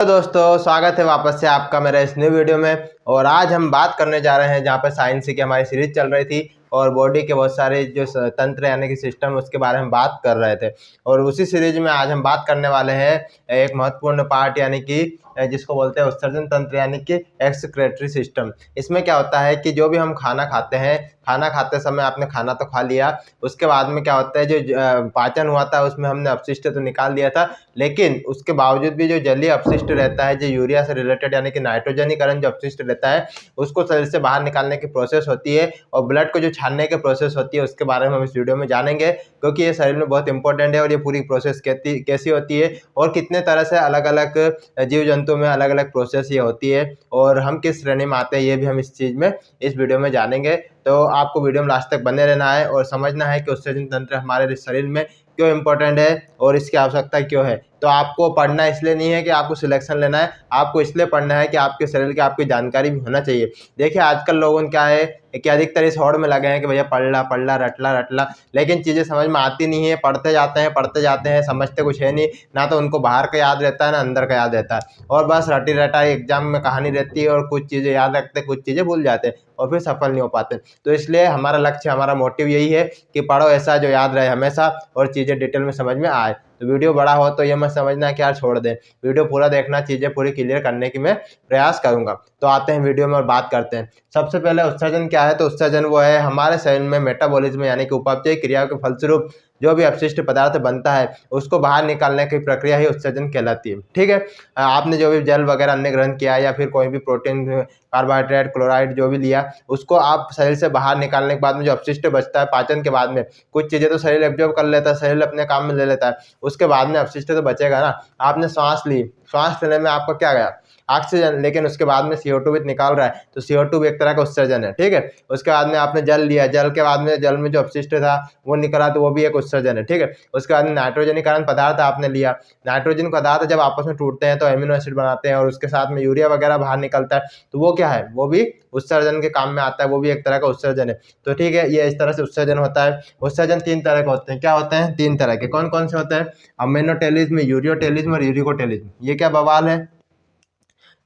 तो दोस्तों स्वागत है वापस से आपका मेरा इस न्यू वीडियो में। और आज हम बात करने जा रहे हैं जहाँ पर साइंस की हमारी सीरीज चल रही थी और बॉडी के बहुत सारे जो तंत्र यानी कि सिस्टम उसके बारे में बात कर रहे थे। और उसी सीरीज में आज हम बात करने वाले हैं एक महत्वपूर्ण पार्ट यानी कि जिसको बोलते हैं उत्सर्जन तंत्र यानी कि एक्सक्रेटरी सिस्टम। इसमें क्या होता है कि जो भी हम खाना खाते हैं, खाना खाते समय आपने खाना तो खा लिया, उसके बाद में क्या होता है जो पाचन हुआ था उसमें हमने अपशिष्ट तो निकाल दिया था, लेकिन उसके बावजूद भी जो जलीय अपशिष्ट रहता है जो यूरिया से रिलेटेड यानी कि नाइट्रोजनीकरण जो अपशिष्ट रहता है उसको शरीर से बाहर निकालने की प्रोसेस होती है और ब्लड को जो छानने की प्रोसेस होती है उसके बारे में हम इस वीडियो में जानेंगे, क्योंकि ये शरीर में बहुत इंपॉर्टेंट है। और ये पूरी प्रोसेस कैसी होती है और कितने तरह से अलग अलग जीव जंतु में अलग अलग प्रोसेस ये होती है और हम किस श्रेणी में आते हैं ये भी हम इस चीज़ में इस वीडियो में जानेंगे। तो आपको वीडियो में लास्ट तक बने रहना है और समझना है कि उत्सर्जन तंत्र हमारे शरीर में क्यों इम्पोर्टेंट है और इसकी आवश्यकता क्यों है। तो आपको पढ़ना इसलिए नहीं है कि आपको सिलेक्शन लेना है, आपको इसलिए पढ़ना है कि आपके शरीर की आपकी जानकारी भी होना चाहिए। देखिए आजकल लोगों क्या है कि अधिकतर इस होड़ में लगे हैं कि भैया पढ़ ला रट ला, लेकिन चीज़ें समझ में आती नहीं है। पढ़ते जाते हैं समझते कुछ है नहीं, ना तो उनको बाहर का याद रहता है ना अंदर का याद रहता है, और बस रटी रटाई एग्जाम में कहानी रहती है और कुछ चीज़ें याद रखते कुछ चीज़ें भूल जाते हैं और फिर सफल नहीं हो पाते। तो इसलिए हमारा लक्ष्य हमारा मोटिव यही है कि पढ़ो ऐसा जो याद रहे हमेशा और चीज़ें डिटेल में समझ में आए। तो वीडियो बड़ा हो तो ये मत समझना कि यार छोड़ दें, वीडियो पूरा देखना, चीज़ें पूरी क्लियर करने की मैं प्रयास करूंगा। तो आते हैं वीडियो में और बात करते हैं। सबसे पहले उत्सर्जन क्या है, तो उत्सर्जन वो है हमारे शरीर में मेटाबॉलिज्म यानी कि उपापचय क्रियाओं के फलस्वरूप जो भी अपशिष्ट पदार्थ बनता है उसको बाहर निकालने की प्रक्रिया ही उत्सर्जन कहलाती है। ठीक है, आपने जो भी जल वगैरह अन्य ग्रहण किया या फिर कोई भी प्रोटीन कार्बोहाइड्रेट क्लोराइड जो भी लिया उसको आप शरीर से बाहर निकालने के बाद में जो अपशिष्ट बचता है पाचन के बाद में, कुछ चीज़ें तो शरीर एब्जॉर्ब कर लेता है, शरीर अपने काम में ले लेता है, उसके बाद में अपशिष्ट तो बचेगा ना। आपने सांस ली, सांस लेने में आपका क्या गया ऑक्सीजन, लेकिन उसके बाद में CO2 भी निकाल रहा है, तो CO2 भी एक तरह का उत्सर्जन है। ठीक है, उसके बाद में आपने जल लिया, जल के बाद में जल में जो अपशिष्ट था वो निकला तो वो भी एक उत्सर्जन है। ठीक है, उसके बाद में नाइट्रोजनीकरण पदार्थ आपने लिया, नाइट्रोजन पदार्थ जब आपस में टूटते हैं तो एमिनो एसिड बनाते हैं और उसके साथ में यूरिया वगैरह बाहर निकलता है, तो वो क्या है, वो भी उत्सर्जन के काम में आता है, वो भी एक तरह का उत्सर्जन है। तो ठीक है, ये इस तरह से उत्सर्जन होता है। उत्सर्जन तीन तरह के होते हैं। क्या होते हैं? तीन तरह के। कौन कौन से होते हैं? अमेनोटेलिज्म, यूरियोटेलिज्म और यूरिकोटेलिज्म। ये क्या बवाल है?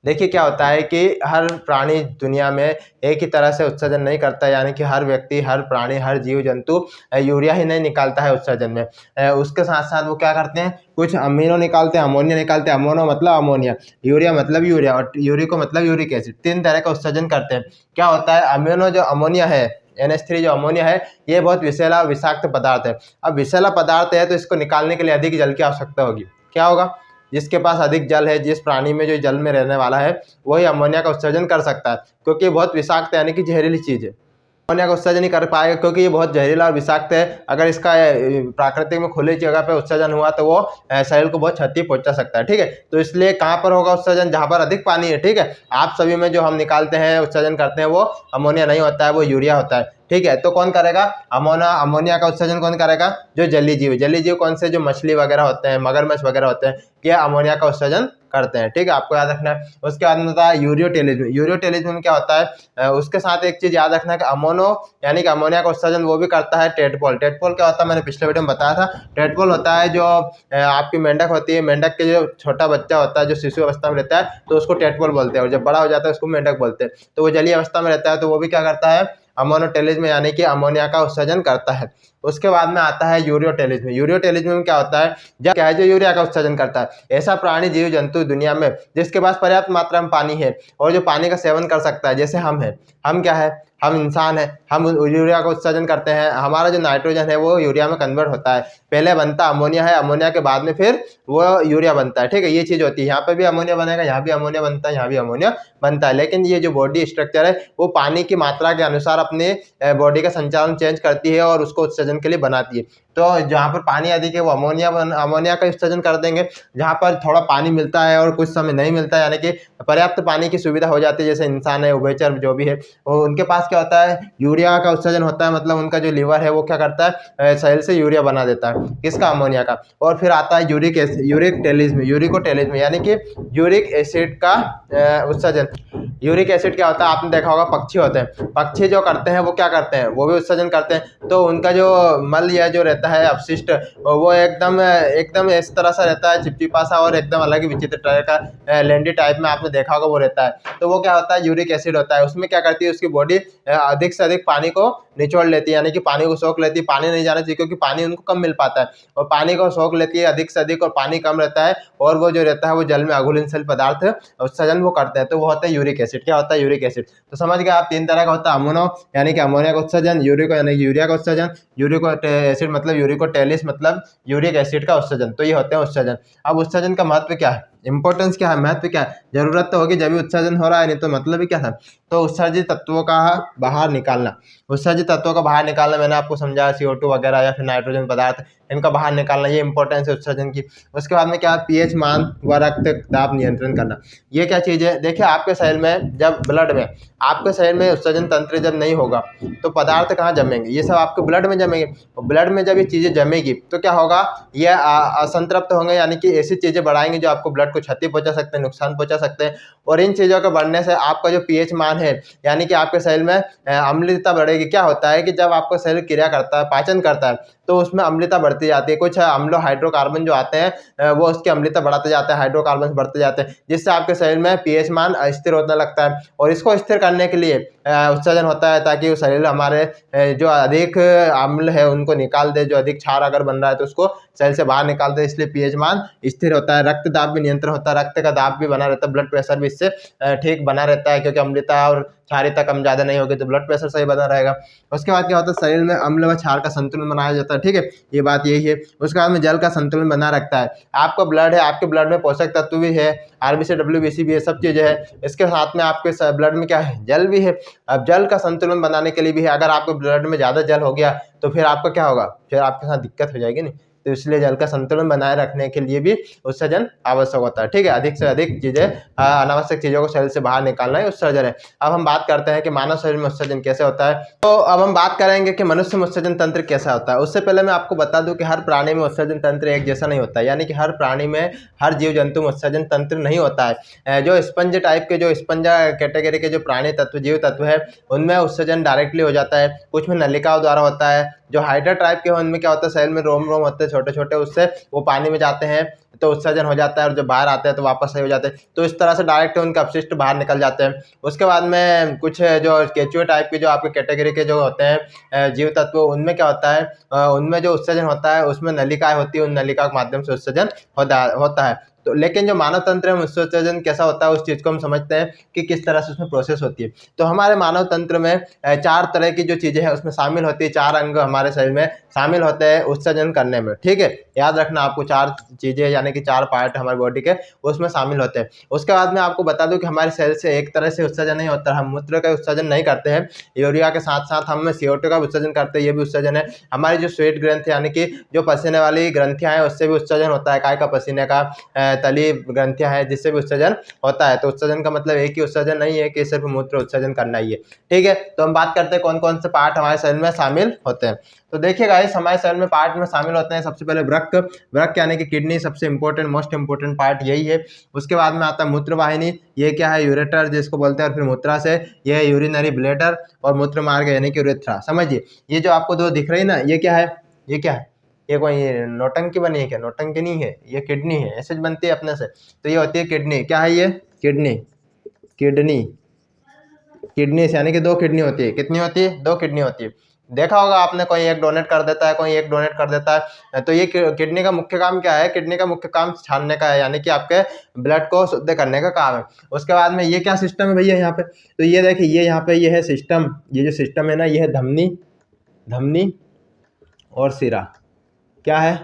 देखिए क्या होता है कि हर प्राणी दुनिया में एक ही तरह से उत्सर्जन नहीं करता है, यानी कि हर व्यक्ति, हर प्राणी, हर जीव जंतु यूरिया ही नहीं निकालता है उत्सर्जन में। उसके साथ साथ वो क्या करते हैं, कुछ अमीनो निकालते हैं, अमोनिया निकालते हैं। अमोनो मतलब अमोनिया, यूरिया मतलब यूरिया और यूरिको मतलब यूरिक एसिड। तीन तरह का उत्सर्जन करते हैं। क्या होता है, अमीनो जो अमोनिया है, NH3 जो अमोनिया है, ये बहुत विषैला विषाक्त पदार्थ है। अब विषैला पदार्थ है तो इसको निकालने के लिए अधिक जल की आवश्यकता होगी। क्या होगा? जिसके पास अधिक जल है, जिस प्राणी में जो जल में रहने वाला है, वही अमोनिया का उत्सर्जन कर सकता है, क्योंकि ये बहुत विषाक्त यानी कि जहरीली चीज़ है। अमोनिया का उत्सर्जन नहीं कर पाएगा क्योंकि ये बहुत जहरीला और विषाक्त है। अगर इसका प्राकृतिक में खुली जगह पे उत्सर्जन हुआ तो वो शरीर को बहुत क्षति पहुंचा सकता है। ठीक है, तो इसलिए कहाँ पर होगा उत्सर्जन? जहाँ पर अधिक पानी है। ठीक है, आप सभी में जो हम निकालते हैं उत्सर्जन करते हैं वो अमोनिया नहीं होता है, वो यूरिया होता है। ठीक है, तो कौन करेगा? अमोनिया का उत्सर्जन कौन करेगा? जो जलीय जीव। जलीय जीव कौन से? जो मछली वगैरह होते हैं, मगरमच्छ वगैरह होते हैं, ये अमोनिया का उत्सर्जन करते हैं। ठीक है, आपको याद रखना है। उसके बाद में होता है यूरियोटेलिज्म। यूरियोटेलिज्म में क्या होता है, उसके साथ एक चीज याद रखना है कि अमोनो यानी कि अमोनिया का उत्सर्जन वो भी करता है टेटपोल। टेटपोल क्या होता है, मैंने पिछले वीडियो में बताया था। टेटपोल होता है जो आपकी मेंढक होती है, मेंढक के जो छोटा बच्चा होता है जो शिशु अवस्था में रहता है तो उसको टेटपोल बोलते हैं, और जब बड़ा हो जाता है उसको मेंढक बोलते हैं। तो वो जलीय अवस्था में रहता है तो वो भी क्या करता है, अमोनोटेलिज्म यानी कि अमोनिया का उत्सर्जन करता है। उसके बाद में आता है यूरियोटेलिज्म। यूरियोटेलिज्म में क्या होता है, जब क्या है जो यूरिया का उत्सर्जन करता है। ऐसा प्राणी जीव जंतु दुनिया में जिसके पास पर्याप्त मात्रा में पानी है और जो पानी का सेवन कर सकता है, जैसे हम हैं। हम क्या है, हम इंसान है, हम यूरिया का उत्सर्जन करते हैं। हमारा जो नाइट्रोजन है वो यूरिया में कन्वर्ट होता है। पहले बनता अमोनिया है, अमोनिया के बाद में फिर वो यूरिया बनता है। ठीक है, ये चीज़ होती है। यहाँ पे भी अमोनिया बनेगा, यहाँ भी अमोनिया बनता है, यहाँ भी अमोनिया बनता है। लेकिन ये जो बॉडी स्ट्रक्चर है वो पानी की मात्रा के अनुसार अपने बॉडी का संचालन चेंज करती है और उसको उत्सर्जन के लिए बनाती है। तो जहाँ पर पानी अधिक है वो अमोनिया का उत्सर्जन कर देंगे। जहाँ पर थोड़ा पानी मिलता है और कुछ समय नहीं मिलता है, यानी कि पर्याप्त पानी की सुविधा हो जाती है, जैसे इंसान है, उभयचर जो भी है, उनके पास क्या होता है, यूरिया का उत्सर्जन होता है। मतलब उनका जो लीवर है वो क्या करता है, शरीर से यूरिया बना देता है, किसका? अमोनिया का। और फिर आता है यूरिकोटेलिज्म यानी कि यूरिक एसिड का उत्सर्जन। यूरिक एसिड क्या होता है, आपने देखा होगा पक्षी होते हैं, पक्षी जो करते हैं वो क्या करते हैं, वो भी उत्सर्जन करते हैं। तो उनका जो मल या जो रहता है अपशिष्ट, वो एकदम एकदम इस तरह से रहता है, चिपचिपा सा और एकदम अलग ही विचित्र तरह का लेंडी टाइप में आपने देखा होगा वो रहता है। तो वो क्या होता है, यूरिक एसिड होता है। उसमें क्या करती है, उसकी बॉडी अधिक से अधिक पानी को निचोड़ लेती है, यानी कि पानी को सोख लेती है। पानी नहीं जाना चाहिए क्योंकि पानी उनको कम मिल पाता है, और पानी को सोख लेती है अधिक से अधिक, और पानी कम रहता है, और वो जो रहता है वो जल में अघुलनशील पदार्थ उत्सर्जन वो करते हैं। तो वो होता है यूरिक एसिड। क्या होता है, यूरिक एसिड। तो समझ गए आप, 3 तरह का होता है, अमोनो यानी कि अमोनिया का उत्सर्जन, यूरिक यानी कि यूरिया का उत्सर्जन, यूरिक एसिड मतलब यूरिकोटेलिस मतलब यूरिक एसिड का उत्सर्जन। तो ये होते हैं उत्सर्जन। अब उत्सर्जन का महत्व क्या है, इंपॉर्टेंस क्या है, महत्व क्या है, जरूरत तो होगी जब भी उत्सर्जन हो रहा है, नहीं तो मतलब ही क्या था। तो उत्सर्जित तत्वों का बाहर निकालना, उत्सर्जित तत्वों का बाहर निकालना मैंने आपको समझाया, CO2 वगैरह या फिर नाइट्रोजन पदार्थ, इनका बाहर निकालना, ये इंपॉर्टेंस है उत्सर्जन की। उसके बाद में क्या, पीएच मान व रक्त दाब नियंत्रण करना। ये क्या चीज़ है, देखिए आपके शरीर में जब ब्लड में, आपके शरीर में उत्सर्जन तंत्र जब नहीं होगा तो पदार्थ कहाँ जमेंगे, ये सब आपके ब्लड में जमेंगे। ब्लड में जब ये चीज़ें जमेगी तो क्या होगा, ये असंतृप्त होंगे, यानी कि ऐसी चीज़ें बढ़ाएंगे जो आपको ब्लड को क्षति पहुंचा सकते हैं, नुकसान पहुंचा सकते हैं। और इन चीज़ों के बढ़ने से आपका जो पीएच मान है, यानी कि आपके शरीर में अम्लता बढ़ेगी। क्या होता है कि जब आपका शरीर क्रिया करता है, पाचन करता है, तो उसमें अम्लता बढ़ती जाती है। कुछ अम्लो हाइड्रोकार्बन जो आते हैं वो उसकी अम्लता बढ़ाते जाते हैं, हाइड्रोकार्बन बढ़ते जाते हैं, जिससे आपके शरीर में पीएच मान स्थिर होने लगता है। और इसको स्थिर करने के लिए उत्सर्जन होता है, ताकि वो शरीर हमारे जो अधिक अम्ल है उनको निकाल दे, जो अधिक क्षार अगर बन रहा है तो उसको शरीर से बाहर निकाल दे, इसलिए पीएच मान स्थिर होता है। रक्त दाब भी नियंत्रण होता है, रक्त का दाब भी बना रहता है, ब्लड प्रेशर भी इससे ठीक बना रहता है, क्योंकि अम्लता और क्षारीयता कम ज़्यादा नहीं होगी तो ब्लड प्रेशर सही बना रहेगा। उसके बाद क्या होता है, शरीर में अम्ल व क्षार का संतुलन बनाया जाता है, ठीक है, ये बात यही है। उसके बाद में जल का संतुलन बना रखता है। आपका ब्लड है, आपके ब्लड में पोषक तत्व भी है, RBC WBC भी है, सब चीज़ें हैं। इसके साथ में आपके ब्लड में क्या है, जल भी है। अब जल का संतुलन बनाने के लिए भी है, अगर आपके ब्लड में ज़्यादा जल हो गया तो फिर आपका क्या होगा, फिर आपके साथ दिक्कत हो जाएगी नहीं। तो इसलिए जल का संतुलन बनाए रखने के लिए भी उत्सर्जन आवश्यक होता है, ठीक है। अधिक से अधिक चीज़ें अनावश्यक चीज़ों को शरीर से बाहर निकालना ही उत्सर्जन है। अब हम बात करते हैं कि मानव शरीर में उत्सर्जन कैसे होता है। तो अब हम बात करेंगे कि मनुष्य में उत्सर्जन तंत्र कैसा होता है। उससे पहले मैं आपको बता दूं कि हर प्राणी में उत्सर्जन तंत्र एक जैसा नहीं होता है, यानी कि हर प्राणी में, हर जीव जंतु में उत्सर्जन तंत्र नहीं होता है। जो स्पंज टाइप के, जो स्पंजा कैटेगरी के जो प्राणी तत्व, जीव तत्व है, उनमें उत्सर्जन डायरेक्टली हो जाता है, कुछ में नलिकाओं द्वारा होता है। जो हाइड्रा टाइप के हैं उनमें क्या होता है, शरीर में रोम होते हैं छोटे छोटे, उससे वो पानी में जाते हैं तो उत्सर्जन हो जाता है, और जब बाहर आते हैं तो वापस सही हो जाते हैं। तो इस तरह से डायरेक्ट उनके अपशिष्ट बाहर निकल जाते हैं। उसके बाद में कुछ जो केचुए टाइप के जो आपके कैटेगरी के जो होते हैं जीव तत्व, उनमें क्या होता है, उनमें जो उत्सर्जन होता है उसमें नलिकाएं होती है, उन नलिका के माध्यम से उत्सर्जन होता है। तो लेकिन जो मानव तंत्र है उत्सर्जन कैसा होता है, उस चीज़ को हम समझते हैं कि किस तरह से उसमें प्रोसेस होती है। तो हमारे मानव तंत्र में 4 तरह की जो चीज़ें हैं उसमें शामिल होती है, 4 अंग हमारे शरीर में शामिल होते हैं उत्सर्जन करने में, ठीक है। याद रखना आपको, 4 चीज़ें यानी कि 4 पार्ट हमारे बॉडी के उसमें शामिल होते हैं। उसके बाद में आपको बता दूं कि हमारे शरीर से एक तरह से उत्सर्जन नहीं होता, हम मूत्र का उत्सर्जन नहीं करते हैं, यूरिया के साथ साथ हम CO2 का उत्सर्जन करते हैं, ये भी उत्सर्जन है। हमारी जो स्वेट ग्रंथि यानी कि जो पसीने वाली ग्रंथियाँ हैं उससे भी उत्सर्जन होता है, काय का पसीने का, तली ग्रंथियाँ हैं जिससे भी उत्सर्जन होता है। तो उत्सर्जन का मतलब एक ही उत्सर्जन नहीं है कि सिर्फ मूत्र उत्सर्जन करना ही है, ठीक है। तो हम बात करते हैं कौन कौन से पार्ट हमारे शरीर में शामिल होते हैं। तो देखिए गाइस, हमारे शरीर में पार्ट में शामिल होते हैं सबसे पहले वृक्क यानी कि किडनी, सबसे इंपॉर्टेंट मोस्ट इंपॉर्टेंट पार्ट यही है। उसके बाद में आता है मूत्र वाहिनी, ये क्या है, यूरेटर जिसको बोलते हैं, और फिर मूत्राशय ये है यूरिनरी ब्लैडर, और मूत्र मार्ग यानी कि यूरेथ्रा। समझिए, ये जो आपको 2 दिख रही है ना, ये क्या है, ये क्या है, ये कोई नौटंकी बनी है क्या, नौटंकी नहीं है, ये किडनी है, ऐसे बनती है अपने से। तो ये होती है किडनी, क्या है ये, किडनी, किडनी, किडनी यानी कि 2 किडनी होती है। कितनी होती है, 2 किडनी होती है। देखा होगा आपने, कोई एक डोनेट कर देता है, कोई एक डोनेट कर देता है। तो ये किडनी का मुख्य काम क्या है, किडनी का मुख्य काम छानने का है, यानी कि आपके ब्लड को शुद्ध करने का काम है। उसके बाद में ये क्या सिस्टम है भैया यहाँ पे, तो ये देखिए, ये यहाँ पे ये है सिस्टम, ये जो सिस्टम है ना, ये है धमनी और सिरा। क्या है,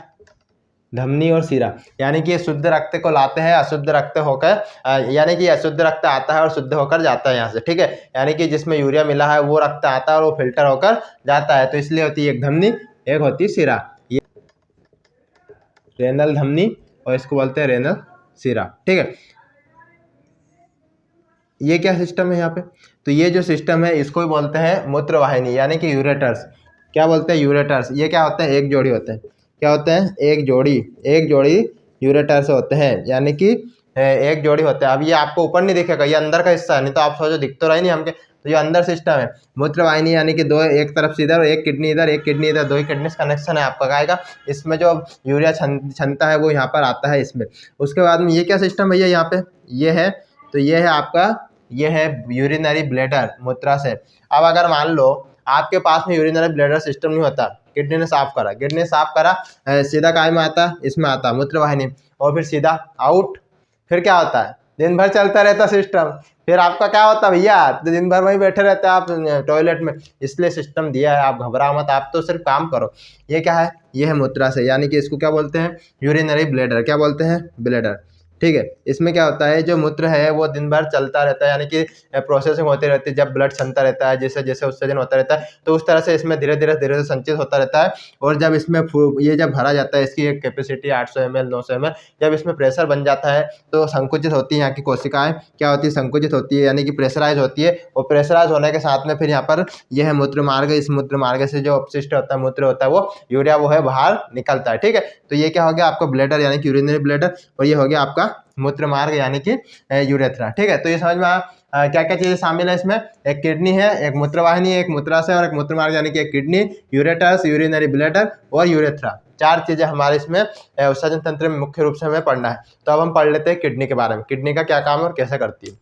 धमनी और सिरा, यानी कि ये शुद्ध रक्त को लाते हैं अशुद्ध रक्त होकर, यानी कि अशुद्ध रक्त आता है और शुद्ध होकर जाता है यहाँ से, ठीक है। यानी कि जिसमें यूरिया मिला है वो रक्त आता है और वो फिल्टर होकर जाता है। तो इसलिए होती है एक धमनी, एक होती है सिरा, ये रेनल धमनी और इसको बोलते हैं रेनल सिरा, ठीक है। ये क्या सिस्टम है यहाँ पे, तो ये जो सिस्टम है इसको भी बोलते हैं मूत्र वाहिनी, यानी कि यूरेटर्स। क्या बोलते हैं, यूरेटर्स। ये क्या होते हैं, एक जोड़ी होते हैं। क्या होते हैं, एक जोड़ी यूरेटर्स होते हैं, यानी कि एक जोड़ी होता है। अब ये आपको ऊपर नहीं दिखेगा, ये अंदर का हिस्सा है, नहीं तो आप सोचो दिख तो रहा ही नहीं हमके। तो ये अंदर सिस्टम है। मूत्रवाहिनी यानी कि दो, एक तरफ से इधर, एक किडनी इधर, एक किडनी इधर, दो ही किडनी कनेक्शन है आपका गाय का। इसमें जो यूरिया क्षमता है वो यहाँ पर आता है इसमें। उसके बाद में ये क्या सिस्टम भैया यहाँ पे ये है, तो ये है आपका, ये है यूरिनरी ब्लैडर मूत्राशय। अब अगर मान लो आपके पास में यूरिनरी ब्लैडर सिस्टम नहीं होता, किडनी ने साफ करा, किडनी साफ करा, सीधा काय में आता, इसमें आता मूत्रवाहिनी, और फिर सीधा आउट। फिर क्या होता है, दिन भर चलता रहता सिस्टम, फिर आपका क्या होता है भैया, तो दिन भर वहीं बैठे रहते हैं आप टॉयलेट में। इसलिए सिस्टम दिया है, आप घबराओ मत, आप तो सिर्फ काम करो। ये क्या है, ये है मूत्राशय, यानी कि इसको क्या बोलते हैं, यूरिनरी ब्लैडर। क्या बोलते हैं, ब्लैडर। ठीक है, इसमें क्या होता है, जो मूत्र है वो दिन भर चलता रहता है, यानी कि प्रोसेसिंग होती रहती है। जब ब्लड क्षमता रहता है, जैसे जैसे उत्सर्जन होता रहता है, तो उस तरह से इसमें धीरे धीरे संचित होता रहता है। और जब इसमें ये जब भरा जाता है, इसकी एक कैपेसिटी 800 ml 900 ml, जब इसमें प्रेशर बन जाता है तो संकुचित होती है यहाँ की कोशिकाएं, क्या होती है, संकुचित होती है, यानी कि प्रेशराइज होती है। और प्रेशराइज होने के साथ में फिर यहाँ पर यह है मूत्र मार्ग, इस मूत्र मार्ग से जो अपशिष्ट होता है, मूत्र होता है, वो यूरिया वो है बाहर निकलता है। ठीक है, तो ये क्या हो गया आपका ब्लैडर, यानी कि यूरिनरी ब्लैडर, और ये हो गया आपका मूत्र मार्ग यानी कि यूरेथ्रा। ठीक है, तो ये समझ में क्या क्या चीज़ें शामिल है इसमें, एक किडनी है, एक मूत्रवाहिनी, एक मूत्राशय और एक मूत्र मार्ग, यानी कि एक किडनी, यूरेटस, यूरिनरी ब्लैडर और यूरेथ्रा। 4 चीज़ें हमारे इसमें उत्सर्जन तंत्र में मुख्य रूप से हमें पढ़ना है। तो अब हम पढ़ लेते हैं किडनी के बारे में, किडनी का क्या काम है और कैसे करती है।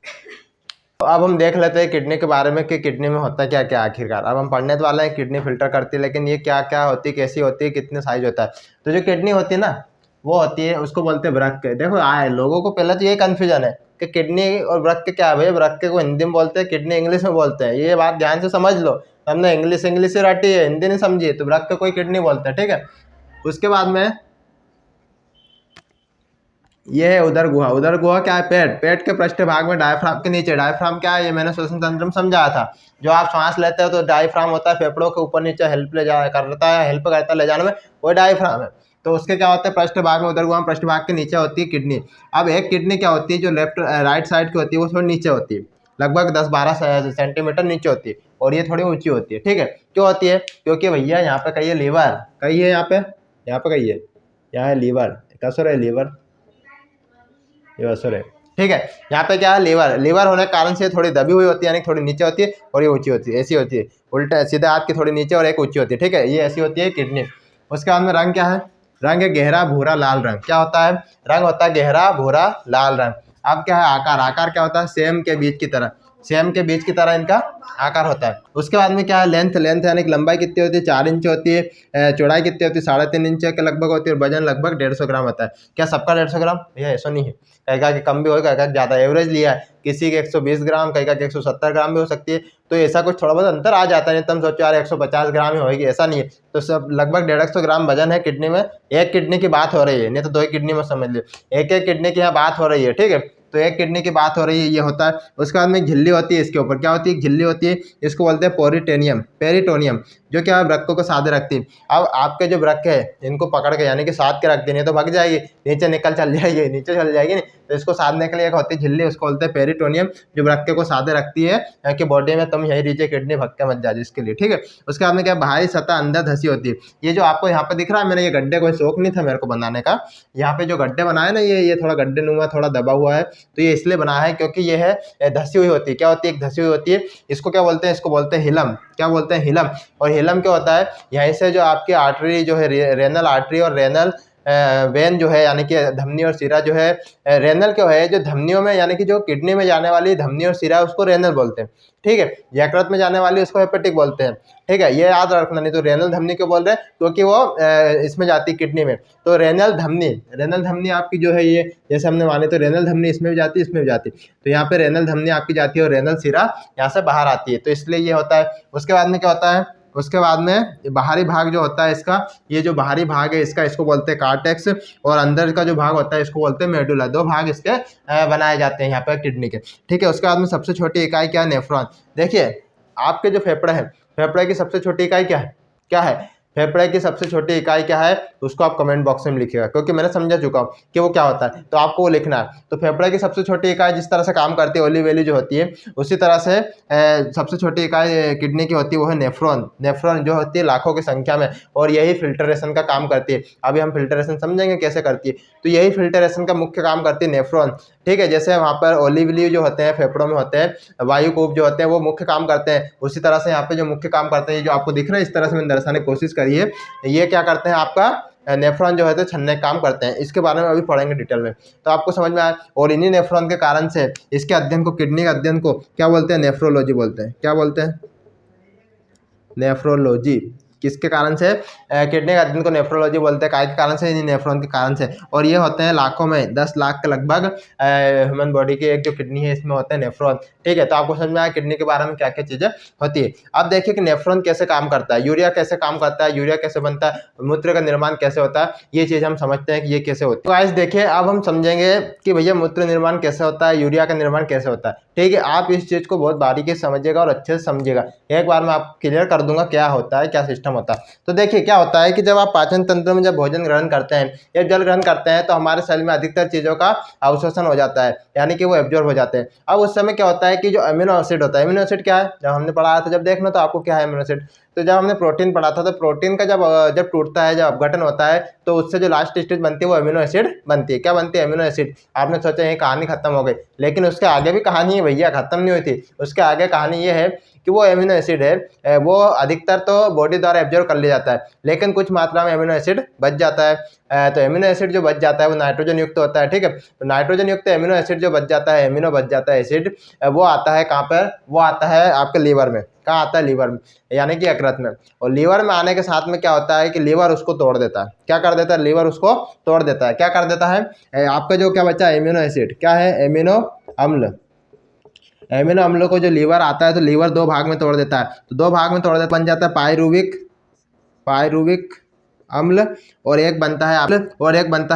तो अब हम देख लेते हैं किडनी के बारे में कि किडनी में होता है क्या क्या आखिरकार। अब हम पढ़ने तो वाले हैं किडनी फिल्टर करती है, लेकिन ये क्या क्या होती है, कैसी होती है, कितने साइज होता है। तो जो किडनी होती है ना, वो होती है, उसको बोलते हैं वृक्क। देखो आए लोगों को पहले तो ये कन्फ्यूजन है कि किडनी और वृक्क क्या है। भैया वृक्क को हिंदी में बोलते हैं, किडनी इंग्लिश में बोलते हैं, ये बात ध्यान से समझ लो। हमने इंग्लिश ही रटी है, हिंदी नहीं समझी, तो वृक्क कोई किडनी बोलते हैं। ठीक है, उसके बाद में ये है उदर गुहा। उदर गुहा क्या है, पेट, पेट के पृष्ठ भाग में डायफ्राम के नीचे। डायफ्राम क्या है, ये मैंने श्वसन तंत्र में समझाया था। जो आप सांस लेते हो तो डायफ्राम होता है, फेफड़ों के ऊपर नीचे हेल्प करता है, हेल्प करता है ले जाने में, वो डायफ्राम है। तो उसके क्या होता है, पृष्ठ भाग में, उदर गुहा में पृष्ठ भाग के नीचे होती है किडनी। अब एक किडनी क्या होती है, जो लेफ्ट राइट साइड की होती है, वो थोड़ी नीचे होती है, लगभग 10-12 सेंटीमीटर नीचे होती है, और ये थोड़ी ऊंची होती है। ठीक है, क्यों होती है, क्योंकि भैया यहाँ पे कही है लीवर, कही है यहाँ पे कही है, यहाँ है लीवर, कसर है लीवर, ये असर है। ठीक है, यहाँ पे क्या है, लीवर, लीवर होने के कारण से थोड़ी दबी हुई होती है, यानी थोड़ी नीचे होती है, और ये ऊंची होती है, ऐसी होती है, उल्टा सीधे हाथ की थोड़ी नीचे और एक ऊंची होती है। ठीक है, ये ऐसी होती है किडनी। उसके बाद में रंग क्या है, रंग है गहरा भूरा लाल रंग। क्या होता है, रंग होता है गहरा भूरा लाल रंग। अब क्या है, आकार, आकार क्या होता है, सेम के बीज की तरह, सेम के बीज की तरह इनका आकार होता है। उसके बाद में क्या है, लेंथ, लेंथ यानी कि लंबाई कितनी होती है, 4 इंच होती है, चौड़ाई कितनी होती है, 3.5 इंच के लगभग होती है, और वजन लगभग 150 ग्राम होता है। क्या सबका 150 ग्राम, भैया ऐसा नहीं है, कहीं कि कम भी होगा, कहीं ज़्यादा, एवरेज लिया है, किसी के 120 ग्राम, कहीं का 170 ग्राम भी हो सकती है। तो ऐसा कुछ थोड़ा बहुत अंतर आ जाता है, नहीं तुम सोचो यार 150 ग्राम ही होगी, ऐसा नहीं है। तो सब लगभग 150 ग्राम वजन है किडनी में। एक किडनी की बात हो रही है, नहीं तो 2 किडनी में समझ लो, एक एक किडनी की यहाँ बात हो रही है। ठीक है, तो एक किडनी की बात हो रही है, ये होता है। उसके बाद में झिल्ली होती है, इसके ऊपर क्या होती है, झिल्ली होती है, इसको बोलते हैं पेरिटोनियम, पेरिटोनियम, जो क्या वृक्कों को साधे रखती है। अब आपके जो वृक्क है, इनको पकड़ के यानी कि साध के रखती है, नहीं तो भाग जाएगी, नीचे निकल चल जाएगी, नीचे चल जाएगी नहीं, तो इसको साधने के लिए एक होती है झिल्ली, उसको बोलते हैं पेरिटोनियम, जो वृक्क को साधे रखती है कि बॉडी में तुम यही लीजिए किडनी भक्के मत जा जिसके लिए। ठीक है, उसके बाद में क्या, बाहरी सतह अंदर धसी होती है। ये जो आपको यहाँ पे दिख रहा है, मैंने ये गड्ढे कोई शौक नहीं था मेरे को बनाने का, यहाँ पे जो गड्ढे बनाए ना, ये थोड़ा गड्ढे नुमा थोड़ा दबा हुआ है, तो ये इसलिए बना है क्योंकि ये है धसी हुई होती है। क्या होती है, एक धसी हुई होती है। इसको क्या बोलते हैं, इसको बोलते हैं हिलम। क्या बोलते हैं, हिलम। और हिलम क्या होता है, यहीं से जो आपकी आर्टरी जो है, रेनल आर्टरी और रेनल वेन जो है, यानी कि धमनी और सिरा जो है, रेनल क्यों है, जो धमनियों में यानी कि जो किडनी में जाने वाली धमनी और सिरा, उसको रेनल बोलते हैं। ठीक है, यकृत में जाने वाली उसको हेपेटिक बोलते हैं। ठीक है, ये याद रखना, नहीं तो रेनल धमनी क्यों बोल रहे हैं, क्योंकि वो इसमें जाती है किडनी में। तो रेनल धमनी आपकी जो है, ये जैसे हमने माने तो रेनल धमनी इसमें भी जाती है, इसमें भी जाती है, तो यहाँ पे रेनल धमनी आपकी जाती है, और रेनल सिरा यहाँ से बाहर आती है, तो इसलिए ये होता है। उसके बाद में क्या होता है, उसके बाद में बाहरी भाग जो होता है इसका, ये जो बाहरी भाग है इसका, इसको बोलते हैं कार्टेक्स, और अंदर का जो भाग होता है इसको बोलते हैं मेडुला। 2 भाग इसके बनाए जाते हैं यहाँ पर किडनी के। ठीक है, उसके बाद में सबसे छोटी इकाई क्या है, नेफ्रॉन। देखिए आपके जो फेफड़े हैं, फेफड़े की सबसे छोटी इकाई क्या है, फेफड़े की सबसे छोटी इकाई क्या है, उसको आप कमेंट बॉक्स में लिखिएगा, क्योंकि मैंने समझा चुका हूँ कि वो क्या होता है, तो आपको वो लिखना है। तो फेफड़े की सबसे छोटी इकाई जिस तरह से काम करती है ओली वैली जो होती है, उसी तरह से सबसे छोटी इकाई किडनी की होती है, वो है नेफ्रॉन। नेफ्रॉन जो होती है लाखों की संख्या में, और यही फिल्टरेशन का काम करती है। अभी हम फिल्टरेशन समझेंगे कैसे करती है। तो यही फिल्टरेशन का मुख्य काम करती है नेफ्रॉन, ठीक है। जैसे वहाँ पर ओली वैली जो होते हैं फेफड़ों में होते हैं, वायु कूप जो होते हैं वो मुख्य काम करते हैं, उसी तरह से यहाँ पे जो मुख्य काम करते हैं जो आपको दिख रहा है, इस तरह से मैंने दर्शाने की कोशिश करी है। ये क्या करते हैं, आपका नेफ्रॉन जो है तो छन्ने का काम करते हैं। इसके बारे में अभी पढ़ेंगे डिटेल में, तो आपको समझ में आया। और इन्हीं नेफ्रॉन के कारण से इसके अध्ययन को, किडनी के अध्ययन को क्या बोलते हैं, नेफ्रोलॉजी बोलते हैं। क्या बोलते हैं, नेफ्रोलॉजी। किसके कारण से, किडनी के अध्ययन को नेफ्रोलॉजी बोलते हैं, काय के कारण से, नेफ्रॉन के कारण से। और ये होते हैं लाखों में, 10 लाख के लगभग ह्यूमन बॉडी की एक जो किडनी है इसमें होते हैं नेफ्रॉन, ठीक है। तो आपको समझ में आया किडनी के बारे में क्या क्या चीज़ें होती है। अब देखिए कि नेफ्रॉन कैसे काम करता है, यूरिया कैसे काम करता है, यूरिया कैसे बनता है, मूत्र का निर्माण कैसे होता है, ये चीज़ हम समझते हैं कि ये कैसे होती है। तो गाइस देखिए अब हम समझेंगे कि भैया मूत्र निर्माण कैसे होता है, यूरिया का निर्माण कैसे होता है, ठीक है। आप इस चीज़ को बहुत बारीकी से समझिएगा और अच्छे से समझिएगा। एक बार मैं आपको क्लियर कर दूंगा क्या होता है, क्या सिस्टम होता है। तो देखिए क्या होता है कि जब आप पाचन तंत्र में जब भोजन ग्रहण करते हैं या जल ग्रहण करते हैं, तो हमारे शरीर में अधिकतर चीज़ों का अवशोषण हो जाता है, यानी कि वो एब्जॉर्ब हो जाते हैं। अब उस समय क्या होता है कि जो अमीनो एसिड होता है, अमीनो एसिड क्या है, जब हमने पढ़ाया था, जब देखना तो आपको क्या है अमीनो एसिड। तो जब हमने प्रोटीन पढ़ा था, तो प्रोटीन का जब टूटता है, जब अपघटन होता है, तो उससे जो लास्ट स्टेज बनती है वो अमीनो एसिड बनती है। क्या बनती है, अमीनो एसिड। आपने सोचा ये कहानी खत्म हो गई, लेकिन उसके आगे भी कहानी है भैया, खत्म नहीं हुई थी। उसके आगे कहानी ये है कि वो अमीनो एसिड है वो अधिकतर तो बॉडी द्वारा एब्जॉर्ब कर लिया जाता है, लेकिन कुछ मात्रा में अमीनो एसिड बच जाता है। तो अमीनो एसिड जो बच जाता है वो नाइट्रोजन युक्त होता है, ठीक है। तो नाइट्रोजन युक्त अमीनो एसिड जो बच जाता है, अमीनो बच जाता है एसिड, वो आता है कहाँ पर, वो आता है आपके लीवर में। कहाँ आता है, लीवर में, यानी कि यकृत में। और लीवर में आने के साथ में क्या होता है कि लीवर उसको तोड़ देता है। क्या कर देता है, लीवर उसको तोड़ देता है। क्या कर देता है, आपका जो क्या बचा है अमीनो एसिड, क्या है, अमीनो अम्ल। अमीनो अम्लों को जो लीवर आता है, तो लीवर दो भाग में तोड़ देता है। तो दो भाग में तोड़ देता, बन जाता है पायरुविक अम्ल, और एक बनता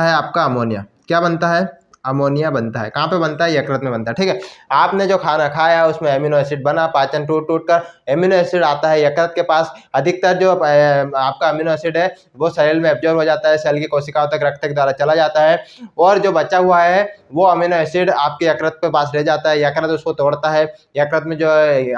है आपका अमोनिया। क्या बनता है, अमोनिया बनता है। कहाँ पे बनता है, यकृत में बनता है, ठीक है। आपने जो खाना खाया उसमें अमीनो एसिड बना, पाचन टूट कर अमीनो एसिड आता है यकृत के पास। अधिकतर जो आपका अमीनो एसिड है वो शरीर में एब्जॉर्ब हो जाता है, सेल की कोशिकाओं तक रक्त के द्वारा चला जाता है, और जो बचा हुआ है वो अमीनो एसिड आपके यकृत के पास रह जाता है। यकृत उसको तोड़ता है। यकृत में जो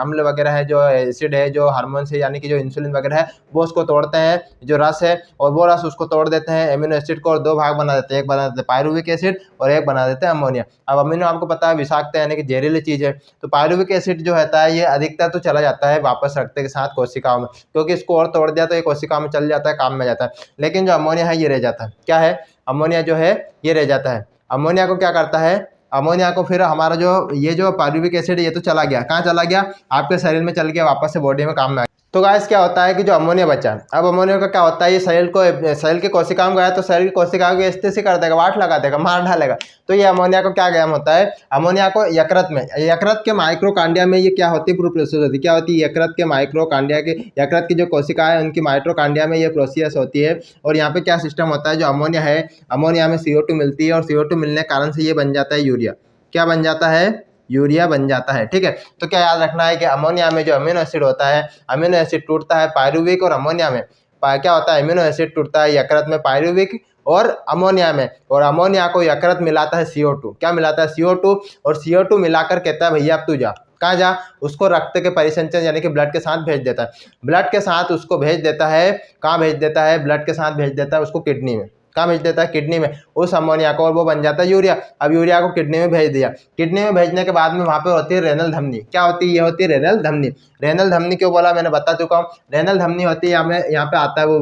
अम्ल वगैरह है, जो एसिड है, जो हार्मोन है, यानी कि जो इंसुलिन वगैरह है, वो उसको तोड़ते हैं, जो रस है, और वो रस उसको तोड़ देते हैं अमीनो एसिड को, और दो भाग बना देते हैं। एक बना देते हैं पायरुविक एसिड और एक बना देते हैं अमोनिया। अब अमीनो आपको पता है विषाक्त है, यानी कि जहरीली चीज़ है। तो पायरुविक एसिड जो होता है ये अधिकतर तो चला जाता है वापस रक्त के साथ कोशिकाओं में, क्योंकि इसको और तोड़ दिया तो ये कोशिकाओं में चल जाता है, काम में जाता है। लेकिन जो अमोनिया है ये रह जाता है। क्या है, अमोनिया जो है ये रह जाता है। अमोनिया को क्या करता है, अमोनिया को फिर हमारा जो पायरुविक एसिड ये तो चला गया, कहाँ चला गया, आपके शरीर में चल गया, वापस से बॉडी में काम में। तो गाइस क्या होता है कि जो अमोनिया बचा, अब अमोनिया का क्या होता है, ये शरीर की कोशिकाओं में गया तो शरीर की कोशिकाओं की स्थिति कर देगा, वाट लगा देगा, मार डालेगा। तो ये अमोनिया को क्या काम होता है, अमोनिया को यकृत के माइक्रोकांडिया में ये क्या होती है, पूरी प्रोसेस होती है। क्या होती है, यकृत के माइक्रोकांडिया के, यकृत की जो कोशिका है उनकी माइक्रोकांडिया में ये प्रोसेस होती है। और यहाँ पे क्या सिस्टम होता है, जो अमोनिया है, अमोनिया में CO2 मिलती है, और CO2 मिलने के कारण से ये बन जाता है यूरिया। क्या बन जाता है, यूरिया बन जाता है, ठीक है। तो क्या याद रखना है कि अमोनिया में जो अमीनो एसिड होता है, अमीनो एसिड टूटता है पायरुविक और अमोनिया में। क्या होता है, अमीनो एसिड टूटता है यकृत में पायरुविक और अमोनिया में, और अमोनिया को यकृत मिलाता है CO2। क्या मिलाता है, CO2, और CO2 मिलाकर कहता है भैया अब तू जा, कहाँ जा, उसको रक्त के परिसंचरण यानी कि ब्लड के साथ भेज देता है। ब्लड के साथ उसको भेज देता है, कहाँ भेज देता है, ब्लड के साथ भेज देता है उसको किडनी में। कहाँ भेज देता है, किडनी में, उस अमोनिया को, और वो बन जाता है यूरिया। अब यूरिया को किडनी में भेज दिया, किडनी में भेजने के बाद में वहाँ पे होती है रेनल धमनी। क्या होती है, ये होती है रेनल धमनी। रेनल धमनी क्यों बोला, मैंने बता चुका हूँ। रेनल धमनी होती है यहाँ पे आता है वो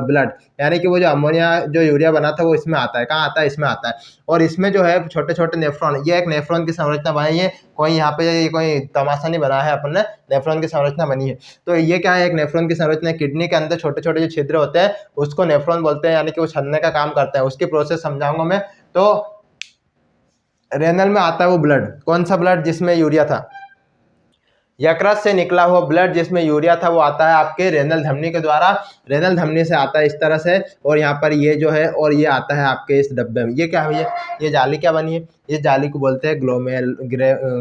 ब्लड, यानी कि वो जो अमोनिया जो यूरिया बना था वो इसमें आता है। कहाँ आता है, इसमें आता है। और इसमें जो है छोटे छोटे नेफ्रॉन, ये एक नेफ्रॉन की संरचना बनाई है, कोई यहाँ पे कोई तमाशा नहीं बनाया है अपन ने, नेफ्रॉन की संरचना बनी है। तो ये क्या है, एक नेफ्रॉन की संरचना। किडनी के अंदर छोटे छोटे जो छिद्र होते हैं उसको नेफ्रॉन बोलते हैं, यानी कि वो छलने का काम करता है। उसकी प्रोसेस समझाऊंगा मैं। तो रेनल में आता है वो ब्लड, कौन सा ब्लड, जिसमें यूरिया था, यकृत से निकला हुआ ब्लड जिसमें यूरिया था, वो आता है आपके रेनल धमनी के द्वारा। रेनल धमनी से आता है इस तरह से, और यहाँ पर ये जो है, और ये आता है आपके इस डब्बे में। ये क्या है, ये जाली क्या बनी है, इस जाली को बोलते हैं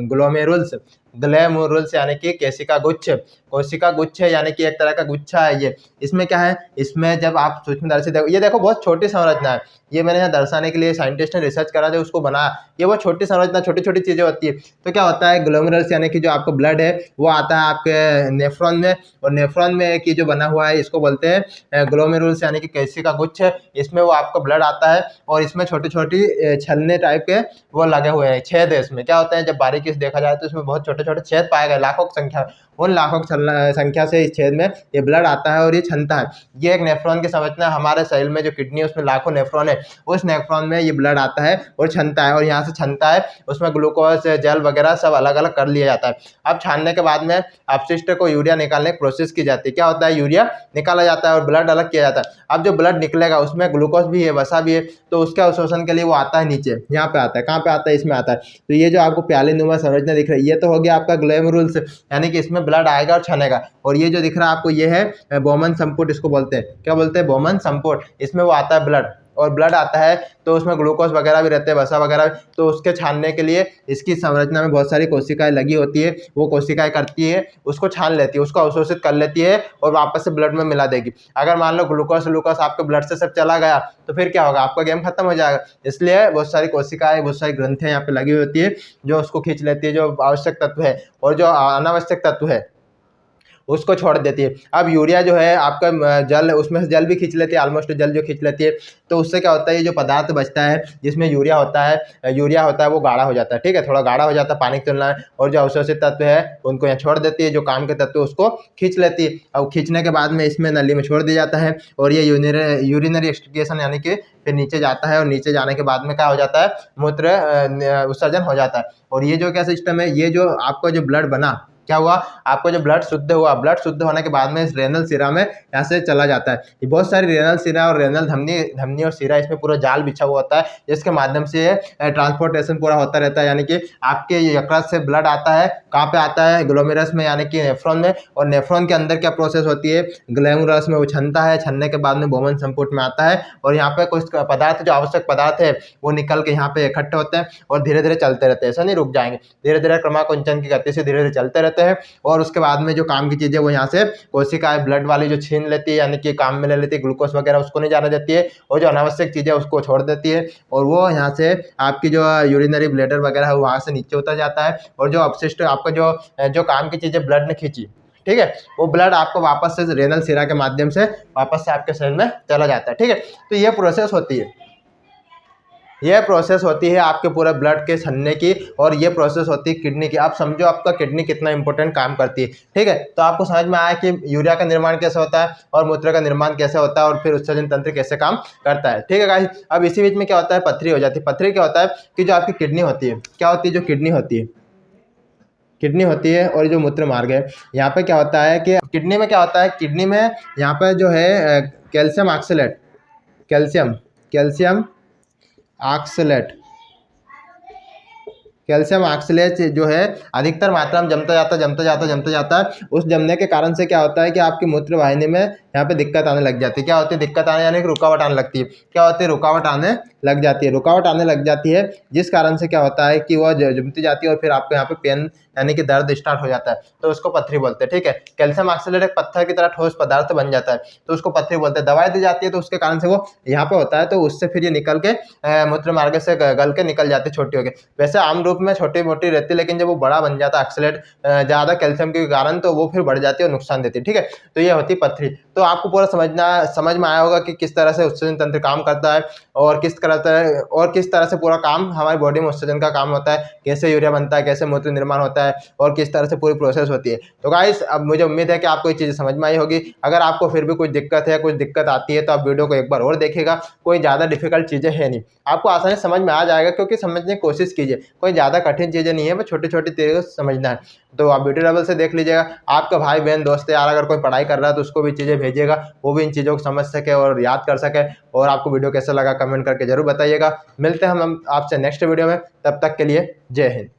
ग्लोमेरुल्स, यानी कि केशिका गुच्छ। कोशिका गुच्छ है, यानी कि एक तरह का गुच्छा है ये। इसमें क्या है, इसमें जब आप सूक्ष्मदर्शी देखो, ये देखो बहुत छोटी संरचना है, ये मैंने यहाँ दर्शाने के लिए साइंटिस्ट ने रिसर्च करा जो उसको बनाया, ये वो छोटी संरचना, छोटी छोटी चीज़ें होती है। तो क्या होता है, ग्लोमेरुलस यानी कि जो आपको ब्लड है वो आता है आपके नेफ्रॉन में, और नेफ्रॉन में एक ये जो बना हुआ है इसको बोलते हैं ग्लोमेरुलस यानी कि कोशिका गुच्छ, इसमें वो आपका ब्लड आता है, और इसमें छोटी छोटी छलने टाइप के वो लगे हुए हैं, छेद है इसमें। क्या होता है, जब बारीकी से देखा जाए तो इसमें बहुत छोटे छोटे छेद पाए गए, लाखों की संख्या, उन लाखों की संख्या से इस छेद में ये ब्लड आता है और ये छनता है। ये एक नेफ्रॉन की संरचना है, हमारे शरीर में जो किडनी है उसमें लाखों नेफ्रॉन है, उस नेफ्रॉन में ये ब्लड आता है और छनता है, और यहाँ से छनता है, उसमें ग्लूकोज जल वगैरह सब अलग अलग कर लिया जाता है। अब छानने के बाद में अपशिष्ट को यूरिया निकालने की प्रोसेस की जाती है। क्या होता है, यूरिया निकाला जाता है और ब्लड अलग किया जाता है। अब जो ब्लड निकलेगा उसमें ग्लूकोज भी है, वसा भी है, तो उसके अवशोषण के लिए वो आता है नीचे, यहाँ पे आता है, कहाँ पे आता है, इसमें आता है। तो ये जो आपको प्यालीनुमा संरचना दिख रही है, ये तो हो गया आपका ग्लोमेरुलस, यानी कि इसमें ब्लड आएगा और छनेगा। और ये जो दिख रहा है आपको, ये है बोमन संपुट, इसको बोलते हैं, क्या बोलते हैं, बोमन संपुट। इसमें वो आता है ब्लड, और ब्लड आता है तो उसमें ग्लूकोज वगैरह भी रहते हैं, वसा वगैरह, तो उसके छानने के लिए इसकी संरचना में बहुत सारी कोशिकाएं लगी होती है, वो कोशिकाएं करती है, उसको छान लेती है, उसको अवशोषित कर लेती है और वापस से ब्लड में मिला देगी। अगर मान लो ग्लूकोज आपके ब्लड से सब चला गया तो फिर क्या होगा, आपका गेम खत्म हो जाएगा। इसलिए बहुत सारी कोशिकाएं, बहुत सारी ग्रंथियां यहाँ पे लगी हुई होती है जो उसको खींच लेती है, जो आवश्यक तत्व है, और जो अनावश्यक तत्व है उसको छोड़ देती है। अब यूरिया जो है आपका जल, उसमें से जल भी खींच लेती है, ऑलमोस्ट जल जो खींच लेती है, तो उससे क्या होता है, ये जो पदार्थ बचता है जिसमें यूरिया होता है वो गाढ़ा हो जाता है, ठीक है, थोड़ा गाढ़ा हो जाता है पानी की तुलना में, और जो अवशोषित तत्व है उनको यहाँ छोड़ देती है, जो काम के तत्व उसको खींच लेती है। अब खींचने के बाद में इसमें नली में छोड़ दिया जाता है, और ये यूरिनरी एक्सक्रीशन यानी कि फिर नीचे जाता है, और नीचे जाने के बाद में क्या हो जाता है, मूत्र विसर्जन हो जाता है। और ये जो क्या सिस्टम है, ये जो आपका जो ब्लड बना, क्या हुआ, आपको जो ब्लड शुद्ध हुआ, ब्लड शुद्ध होने के बाद में इस रेनल सिरा में यहाँ से चला जाता है। ये बहुत सारी रेनल सिरा और रेनल धमनी और सिरा, इसमें पूरा जाल बिछा हुआ होता है, जिसके माध्यम से ट्रांसपोर्टेशन पूरा होता रहता है। यानी कि आपके यकृत से ब्लड आता है, कहाँ पे आता है, ग्लोमेरुलस में, यानी कि नेफ्रॉन में, और नेफ्रॉन के अंदर क्या प्रोसेस होती है, ग्लोमेरुलस में वो छनता है, छनने के बाद में बोमन संपुट में आता है, और यहाँ पे कुछ पदार्थ, जो आवश्यक पदार्थ है वो निकल के यहाँ पे इकट्ठे होते हैं और धीरे धीरे चलते रहते हैं, ऐसा नहीं रुक जाएंगे, धीरे धीरे क्रमाकुंचन की गति से धीरे धीरे चलते रहते हैं। और उसके बाद में जो काम की चीज़ें वो यहाँ से कोशिकाएं ब्लड वाली जो छीन लेती है, यानी कि काम में ले लेती है, ग्लूकोज वगैरह उसको नहीं जाने देती है, और जो अनावश्यक चीज़ें उसको छोड़ देती है, और वो यहाँ से आपकी जो यूरिनरी ब्लैडर वगैरह है वहाँ से नीचे उतर जाता है, और जो अपशिष्ट आपका जो काम की चीज़ें ब्लड ने खींची, ठीक है, वो ब्लड आपको वापस से रेनल सिरा के माध्यम से वापस से आपके शरीर में चला जाता है, ठीक है। तो ये प्रोसेस होती है, यह प्रोसेस होती है आपके पूरे ब्लड के छनने की, और ये प्रोसेस होती है किडनी की। आप समझो आपका किडनी कितना इंपॉर्टेंट काम करती है, ठीक है। तो आपको समझ में आया कि यूरिया का निर्माण कैसे होता है और मूत्र का निर्माण कैसे होता है, और फिर उत्सर्जन तंत्र कैसे काम करता है, ठीक है गाइस। अब इसी बीच में क्या होता है, पथरी हो जाती है। पथरी क्या होता है कि जो आपकी किडनी होती है, क्या होती है, जो किडनी होती है और जो मूत्र मार्ग है, यहाँ पे क्या होता है कि किडनी में क्या होता है, किडनी में यहाँ पे जो है कैल्शियम ऑक्सलेट, कैल्शियम ऑक्सलेट जो है अधिकतर मात्रा में जमता जाता है। उस जमने के कारण से क्या होता है कि आपकी मूत्र वाहिनी में यहाँ पे दिक्कत आने लग जाती है। क्या होती है दिक्कत आने, यानी कि रुकावट आने लगती है। क्या होती है, रुकावट आने लग जाती है, जिस कारण से क्या होता है कि वह जमती जाती है, और फिर आपको यहाँ पे पेन यानी कि दर्द स्टार्ट हो जाता है, तो उसको पथरी बोलते हैं, ठीक है। कैल्शियम ऑक्सलेट एक पत्थर की तरह ठोस पदार्थ बन जाता है, तो उसको पथरी बोलते हैं। दवाई दी जाती है तो उसके कारण से वो यहाँ पे होता है, तो उससे फिर ये निकल के मूत्र मार्ग से गल के निकल जाती है छोटी होकर। वैसे आम रूप में छोटी मोटी रहती है, लेकिन जब वो बड़ा बन जाता है ऑक्सलेट ज़्यादा कैल्शियम के कारण, तो वो फिर बढ़ जाती है और नुकसान देती है, ठीक है। तो ये होती है पथरी। तो आपको पूरा समझ में आया होगा कि किस तरह से उत्सर्जन तंत्र काम करता है, और किस तरह से पूरा काम हमारी बॉडी में उत्सर्जन का काम होता है, कैसे यूरिया बनता है, कैसे मूत्र निर्माण होता है, और किस तरह से पूरी प्रोसेस होती है। तो गाइस, अब मुझे उम्मीद है कि आपको ये चीज़ें समझ में आई होगी। अगर आपको फिर भी कुछ दिक्कत आती है तो आप वीडियो को एक बार और देखिएगा। कोई ज़्यादा डिफिकल्ट चीज़ें है नहीं, आपको आसानी समझ में आ जाएगा, क्योंकि समझने की कोशिश कीजिए। कोई ज़्यादा कठिन चीज़ें नहीं है, बस छोटी छोटी चीज़ें समझना है। तो आप वीडियो लेवल से देख लीजिएगा। आपका भाई बहन दोस्त यार अगर कोई पढ़ाई कर रहा है तो उसको भी चीज़ें भेजिएगा, वो भी इन चीज़ों को समझ सके और याद कर सके। और आपको वीडियो कैसा लगा कमेंट करके जरूर बताइएगा। मिलते हैं हम आपसे नेक्स्ट वीडियो में, तब तक के लिए जय हिंद।